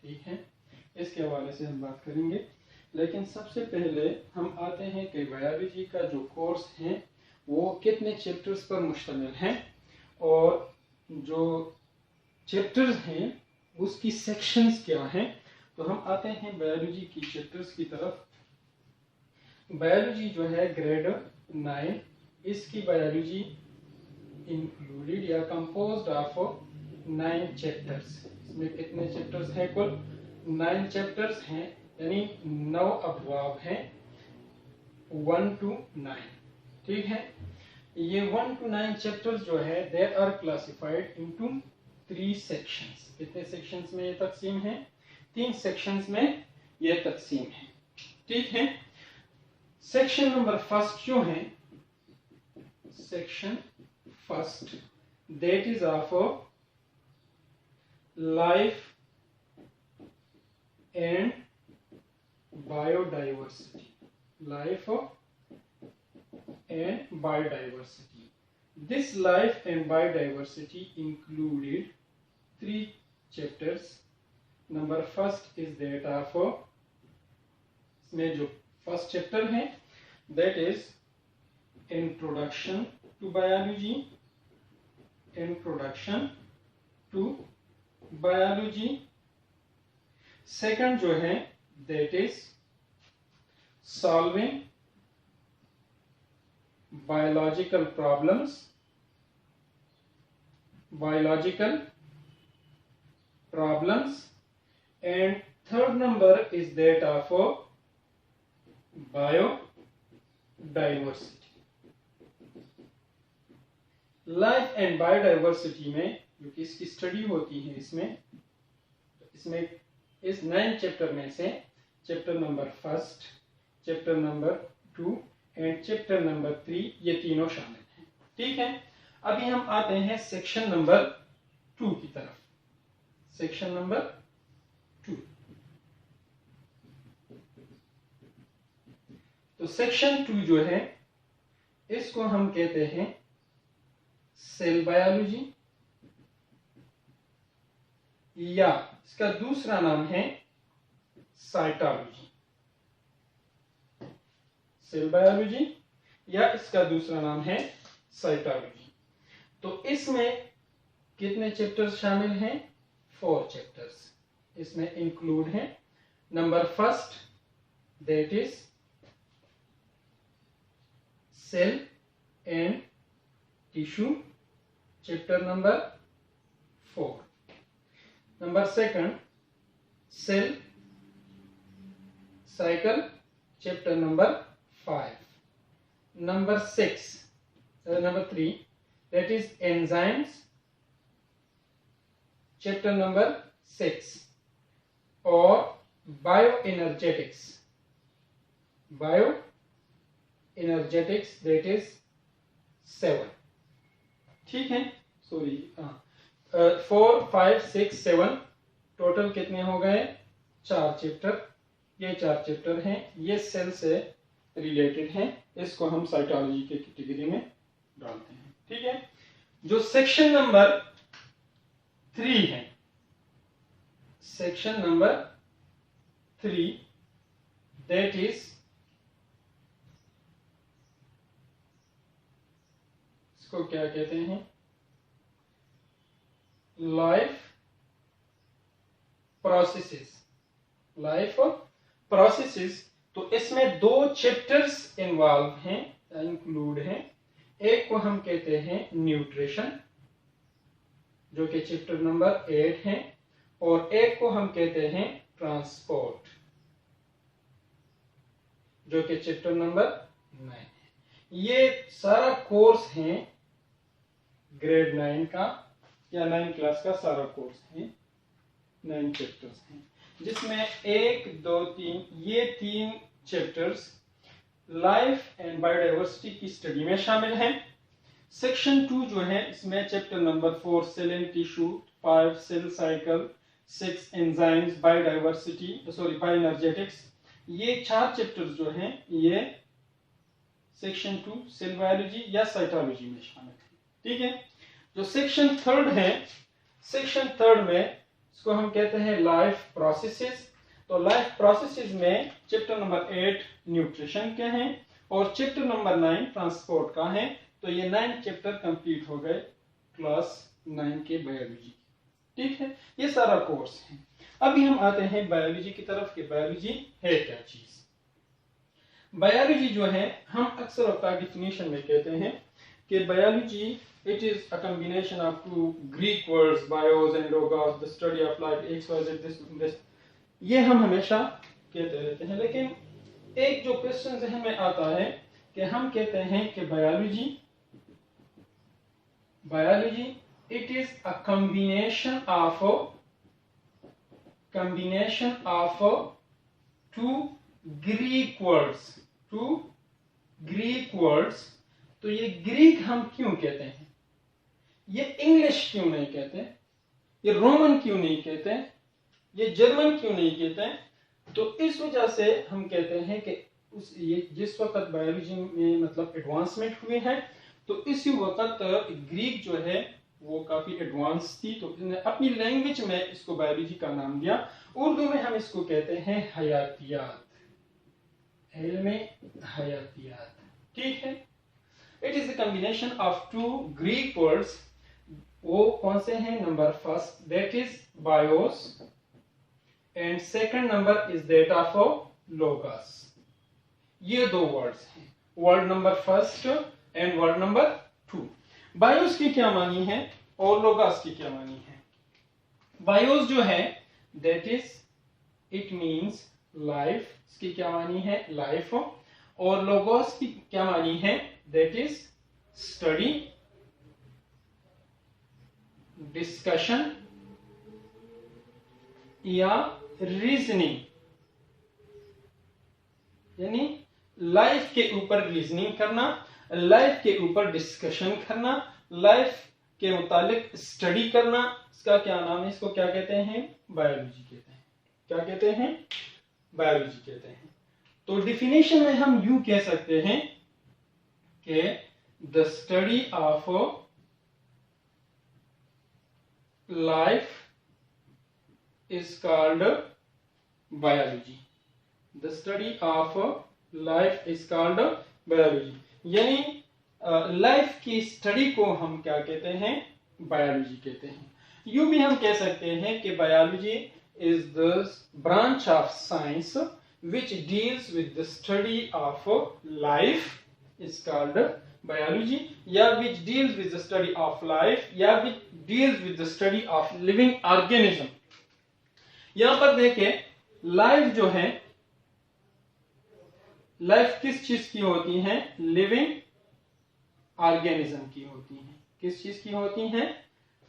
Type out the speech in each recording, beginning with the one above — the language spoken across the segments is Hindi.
ठीक है, इसके हवाले से हम बात करेंगे। लेकिन सबसे पहले हम आते हैं कि बायोलॉजी का जो कोर्स है वो कितने चैप्टर्स पर मुश्तमिल है और जो चैप्टर्स हैं उसकी सेक्शंस क्या हैं। तो हम आते हैं बायोलॉजी की चैप्टर्स की तरफ। बायोलॉजी जो है ग्रेड 9, इसकी बायोलॉजी इंक्लूडेड या कंपोज्ड ऑफ 9 चैप्टर्स। इसमें कितने चैप्टर्स हैं? कुल 9 चैप्टर्स हैं, यानी 9 अबवाब हैं, 1 to 9। ठीक है, ये 1 to 9 चैप्टर्स जो है they are classified into 3 sections. कितने सेक्शंस में ये तकसीम है? 3 सेक्शंस में ये तकसीम है। ठीक है, सेक्शन नंबर फर्स्ट जो है, section first that is of life and biodiversity. Life and biodiversity. This life and biodiversity included 3 chapters. Number first is that of इसमें जो फर्स्ट चैप्टर है that is introduction to biology. Introduction to biology. Second जो है that is solving biological problems. And third number is that of biodiversity. Life and biodiversity में जो कि इसकी स्टडी होती है, इसमें इस 9 चैप्टर में से chapter number first, chapter number 2 and chapter number 3 ये तीनों शामिल हैं। ठीक है, अभी हम आते हैं सेक्शन नंबर 2 की तरफ। सेक्शन नंबर 2, तो सेक्शन 2 जो है इसको हम कहते हैं सेल बायोलॉजी, या इसका दूसरा नाम है साइटोलॉजी। सेल बायोलॉजी या इसका दूसरा नाम है साइटोलॉजी। तो इसमें कितने चैप्टर्स शामिल हैं? 4 चैप्टर्स इसमें इंक्लूड हैं। Number first that is cell and tissue, chapter number 4। Number second cell cycle, chapter number 5। Number 3 that is enzymes, chapter number 6। और bioenergetics that is 7। ठीक है, सॉरी 4, 5, 6, 7 टोटल कितने हो गए? 4 चैप्टर। ये 4 चैप्टर हैं, ये सेल से रिलेटेड हैं, इसको हम साइटोलॉजी के कैटेगरी में डालते हैं। ठीक है, जो सेक्शन नंबर 3 है, सेक्शन नंबर 3 दैट इज इसको क्या कहते हैं? Life processes. तो इसमें 2 चैप्टर्स इन्वॉल्व हैं, इंक्लूड हैं। एक को हम कहते हैं न्यूट्रिशन, जो कि चैप्टर नंबर 8 है, और एक को हम कहते हैं ट्रांसपोर्ट, जो कि चैप्टर नंबर 9 है। ये सारा कोर्स है ग्रेड 9 का या 9 क्लास का सारा कोर्स है। 9 चैप्टर्स हैं, जिसमें 1, 2, 3 ये 3 चैप्टर्स लाइफ एंड बायोडाइवर्सिटी की स्टडी में शामिल हैं। सेक्शन 2 जो है इसमें chapter number 4 cell and tissue, 5 cell cycle, 6 enzymes, bioenergetics, ये 4 चैप्टर्स जो हैं ये सेक्शन 2 सेल बायोलॉजी या साइटोलॉजी में शामिल है। ठीक है, जो सेक्शन 3 है, सेक्शन 3 में इसको हम कहते हैं लाइफ प्रोसेसेस। तो लाइफ प्रोसेसेस में चैप्टर नंबर 8 न्यूट्रिशन के हैं और चैप्टर नंबर 9 ट्रांसपोर्ट का है। तो ये 9 चैप्टर कंप्लीट हो गए क्लास 9 के बायोलॉजी। ठीक है, ये सारा कोर्स है। अभी हम आते हैं बायोलॉजी की तरफ कि बायोलॉजी है क्या चीज। बायोलॉजी जो है हम अक्सर डेफिनेशन में कहते हैं कि biology it is a combination of two Greek words bios and logos, the study of life X Y Z this. ये हम हमेशा कहते रहते हैं, लेकिन एक जो क्वेश्चन जहन में आता है कि हम कहते हैं कि biology it is a combination of two Greek words। तो ये ग्रीक हम क्यों कहते हैं, ये इंग्लिश क्यों नहीं कहते, ये रोमन क्यों नहीं कहते, ये जर्मन क्यों नहीं कहते? तो इस वजह से हम कहते हैं कि ये जिस वक्त बायोलॉजी में मतलब एडवांसमेंट हुए हैं, तो इसी वक्त ग्रीक जो है वो काफी एडवांस थी, तो इसने अपनी लैंग्वेज में इसको बायोलॉजी का नाम दिया। उर्दू में हम इसको कहते हैं हयातियात, इल्मे हयातियात। ठीक है, it is the combination of two Greek words. वो कौन से हैं? Number first that is bios and second number is that of logos. ये दो वर्ड्स हैं, word number first and word number 2। Bios की क्या मानी है और लोगस की क्या मानी है? बायोस जो है that is it means life, इसकी क्या मानी है? लाइफ। और लोगोस की क्या मानी है? दैट इज स्टडी, डिस्कशन या रीजनिंग, यानी लाइफ के ऊपर रीजनिंग करना, लाइफ के ऊपर डिस्कशन करना, लाइफ के मुतालिक स्टडी करना। इसका क्या नाम है? इसको क्या कहते हैं? बायोलॉजी कहते हैं। क्या कहते हैं? बायोलॉजी कहते हैं। तो डिफिनेशन में हम यूं कह सकते हैं कि the study of life is called biology. The study of life is called biology, यानी लाइफ की स्टडी को हम क्या कहते हैं? बायोलॉजी कहते हैं। यूं भी हम कह सकते हैं कि biology is the branch of science which deals with the study of life is called biology, या which deals with the study of life, या which deals with the study of living organism. यहां पर देखें, लाइफ जो है, लाइफ किस चीज की होती है? लिविंग ऑर्गेनिज्म की होती है। किस चीज की होती है?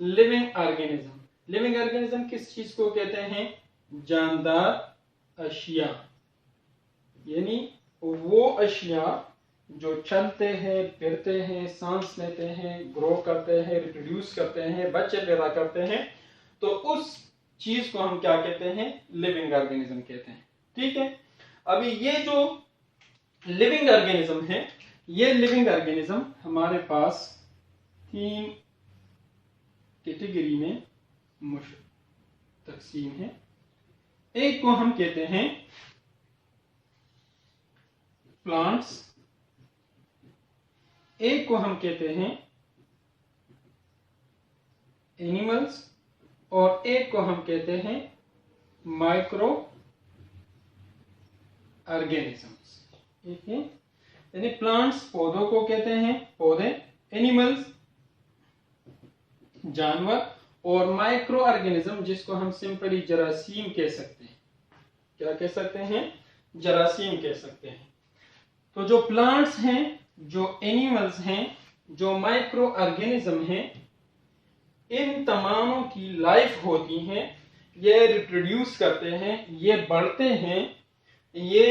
Living organism. लिविंग ऑर्गेनिज्म किस चीज को कहते हैं? जानदार अशिया, यानी वो अशिया जो चलते हैं, फिरते हैं, सांस लेते हैं, ग्रो करते हैं, रिप्रोड्यूस करते हैं, बच्चे पैदा करते हैं, तो उस चीज को हम क्या कहते हैं? लिविंग ऑर्गेनिज्म कहते हैं। ठीक है, अभी ये जो लिविंग ऑर्गेनिज्म है, ये लिविंग ऑर्गेनिज्म हमारे पास 3 कैटेगरी में तकसीम है। एक को हम कहते हैं प्लांट्स, एक को हम कहते हैं एनिमल्स, और एक को हम कहते हैं माइक्रो ऑर्गेनिजम्स। ठीक है, यानी प्लांट्स पौधों को कहते हैं, पौधे, एनिमल्स जानवर, और माइक्रो ऑर्गेनिज्म जिसको हम सिंपली जरासीम कह सकते हैं। क्या कह सकते हैं? जरासीम कह सकते हैं। तो जो प्लांट्स हैं, जो एनिमल्स हैं, जो माइक्रो ऑर्गेनिज्म हैं, इन तमामों की लाइफ होती है। ये रिप्रोड्यूस करते हैं, ये बढ़ते हैं, ये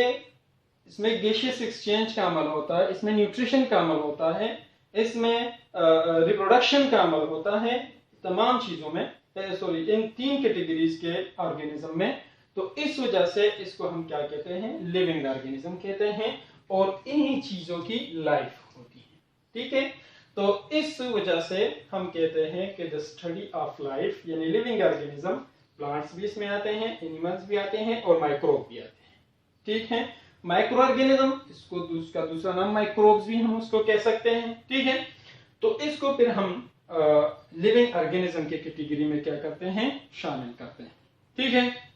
इसमें गैसियस एक्सचेंज का अमल होता है, इसमें न्यूट्रिशन का अमल होता है, इसमें रिप्रोडक्शन का अमल होता है, तमाम चीजों में, सॉरी इन 3 कैटेगरीज के ऑर्गेनिज्म में। तो इस वजह से इसको हम क्या कहते हैं? लिविंग ऑर्गेनिज्म कहते हैं, और इन्हीं चीजों की लाइफ होती है। ठीक है, तो इस वजह से हम कहते हैं कि द स्टडी ऑफ लाइफ यानी लिविंग ऑर्गेनिज्म प्लांट्स भी इसमें आते हैं, एनिमल्स भी आते हैं और माइक्रोब भी आते हैं। ठीक है, माइक्रो ऑर्गेनिज्म, इसको दूसरा नाम माइक्रोब्स भी हम उसको कह सकते हैं। ठीक है, तो इसको फिर हम लिविंग ऑर्गेनिज्म के कैटेगरी में क्या करते हैं, शामिल करते हैं। ठीक है,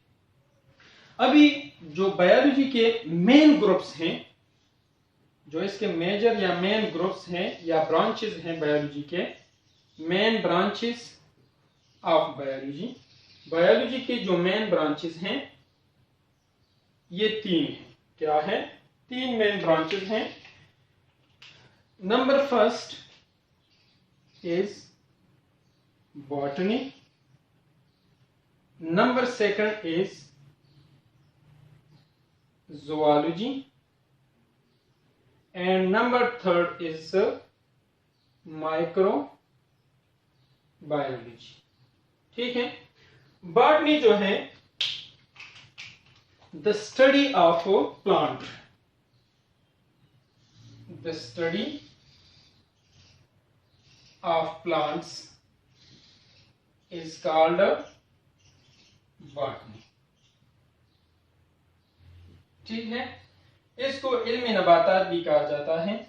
अभी जो बायोलॉजी के मेन ग्रुप्स हैं, जो इसके मेजर या मेन ग्रुप्स हैं या ब्रांचेस हैं बायोलॉजी के, main branches of biology, biology के जो मेन ब्रांचेस हैं ये 3 हैं। क्या है? 3 मेन ब्रांचेस हैं। Number first is botany, number second is zoology, and number third is microbiology। ठीक है, बॉटनी जो है the study of plant, the study of plants is called botany. ठीक है, इसको इल्म नबातात भी कहा जाता है,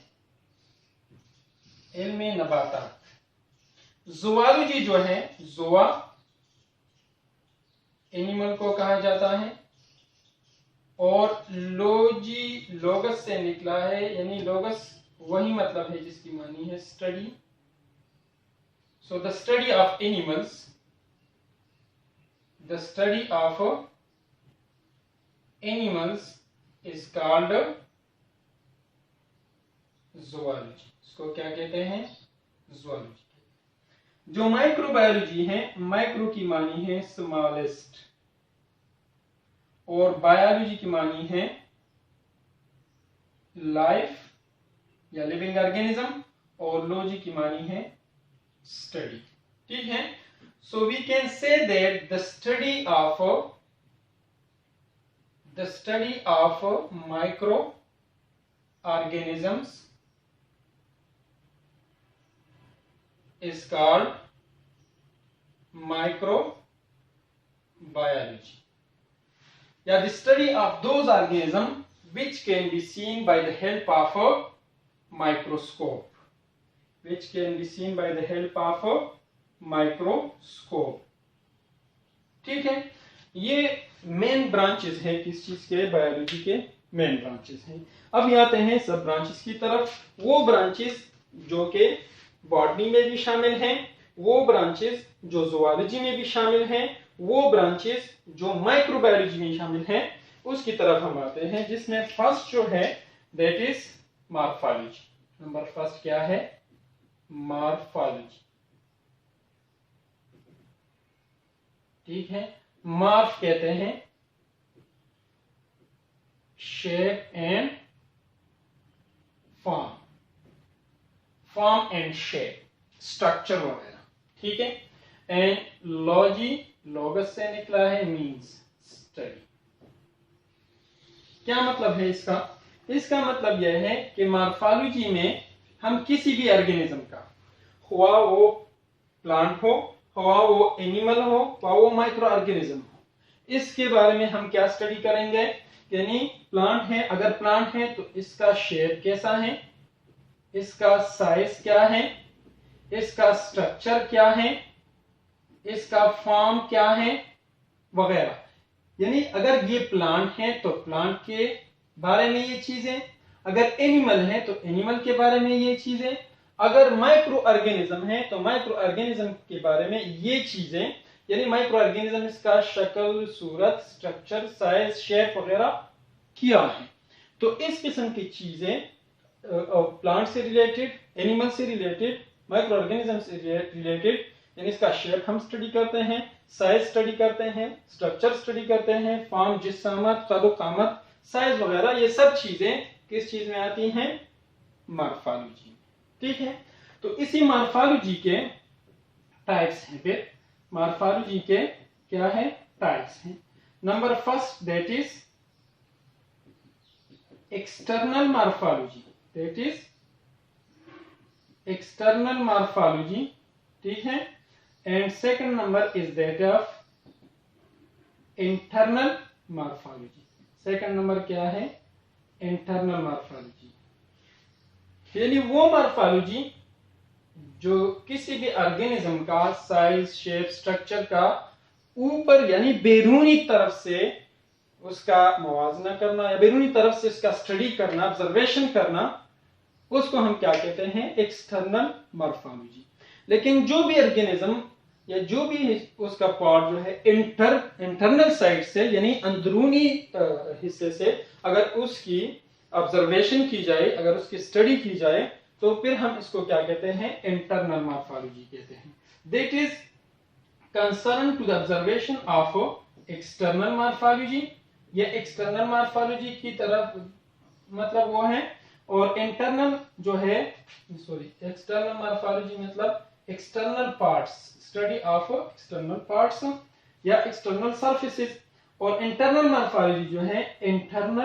इल्म नबातात। ज़ूऑलॉजी जो है, ज़ुआ एनिमल को कहा जाता है, और लोजी लोगस से निकला है, यानी लोगस वही मतलब है जिसकी मानी है study. So the study of animals, the study of animals is called zoology। इसको क्या कहते हैं? zoology। जो माइक्रोबायोलॉजी है, माइक्रो की मानी है स्मॉलेस्ट, और बायोलॉजी की मानी है लाइफ या लिविंग ऑर्गेनिज्म, और लॉजी की मानी है स्टडी। ठीक है, so we can say that the study of microorganisms is called microbiology, yeah, the study of those organisms which can be seen by the help of a microscope, which can be seen by the help of a microscope। ठीक है, ये मेन ब्रांचेस है किस चीज के? बायोलॉजी के मेन ब्रांचेस हैं। अब आते हैं सब ब्रांचेस की तरफ। वो ब्रांचेस जो के बॉटनी में भी शामिल हैं, वो ब्रांचेस जो ज़ूऑलॉजी में भी शामिल हैं, वो ब्रांचेस जो माइक्रोबायोलॉजी में शामिल हैं, उसकी तरफ हम आते हैं, जिसमें फर्स्ट जो है that is morphology. Number first क्या है? मॉर्फोलॉजी। ठीक है, मॉर्फ कहते हैं shape and form, form and shape, structure वगैरह। ठीक है, एंड लॉजी लोगस से निकला है, मींस स्टडी। क्या मतलब है इसका? इसका मतलब यह है कि मॉर्फोलॉजी में हम किसी भी ऑर्गेनिज्म का, हुआ वो प्लांट हो, हुआ वो एनिमल हो, हुआ वो माइक्रो ऑर्गेनिज्म हो, इसके बारे में हम क्या स्टडी करेंगे? यानी प्लांट है, अगर प्लांट है तो इसका शेप कैसा है, इसका साइज क्या है, इसका स्ट्रक्चर क्या है, इसका फॉर्म क्या है, वगैरह। यानी अगर ये प्लांट है तो प्लांट के बारे में ये चीजें, अगर एनिमल है तो एनिमल के बारे में ये चीजें, अगर माइक्रो ऑर्गेनिज्म है तो माइक्रो ऑर्गेनिज्म के बारे में ये चीजें। यानी माइक्रो ऑर्गेनिज्म इसका शक्ल, सूरत, स्ट्रक्चर, साइज, शेप वगैरह क्या है। तो इस किस्म की चीजें प्लांट से रिलेटेड, एनिमल से रिलेटेड, माइक्रो ऑर्गेनिज्म से रिलेटेड, यानी इसका शेप हम स्टडी करते हैं, साइज स्टडी करते हैं, स्ट्रक्चर स्टडी करते हैं, फॉर्म, जिस्सामत, कद-ओ-कामत, साइज वगैरह, ये सब चीजें किस चीज में आती हैं? मॉर्फोलॉजी। ठीक है, तो इसी मॉर्फोलॉजी के टाइप्स हैं। फिर मॉर्फोलॉजी के क्या है? टाइप्स हैं। Number first that is external morphology, that is external morphology. ठीक है, and second number is that of internal morphology. Second number क्या है? इंटरनल मॉर्फोलॉजी, यानी वो मॉर्फोलॉजी जो किसी भी ऑर्गेनिज्म का साइज, शेप, स्ट्रक्चर का ऊपर यानी बैरूनी तरफ से उसका मुवाजना करना या बैरूनी तरफ से उसका स्टडी करना, ऑब्जर्वेशन करना, उसको हम क्या कहते हैं? External morphology. लेकिन जो भी ऑर्गेनिज्म या जो भी उसका पार्ट जो है इंटरनल साइड से यानी अंदरूनी हिस्से से अगर उसकी ऑब्जर्वेशन की जाए, अगर उसकी स्टडी की जाए, तो फिर हम इसको क्या कहते हैं? इंटरनल मॉर्फोलॉजी कहते हैं। That is concern to the observation of external morphology. ये एक्सटर्नल मॉर्फोलॉजी की तरफ मतलब वो है, और इंटरनल जो है, सॉरी, एक्सटर्नल मॉर्फोलॉजी मतलब external parts, study of external parts या एक्सटर्नल सरफेसेस, और इंटरनल मॉर्फोलॉजी जो है इंटरनल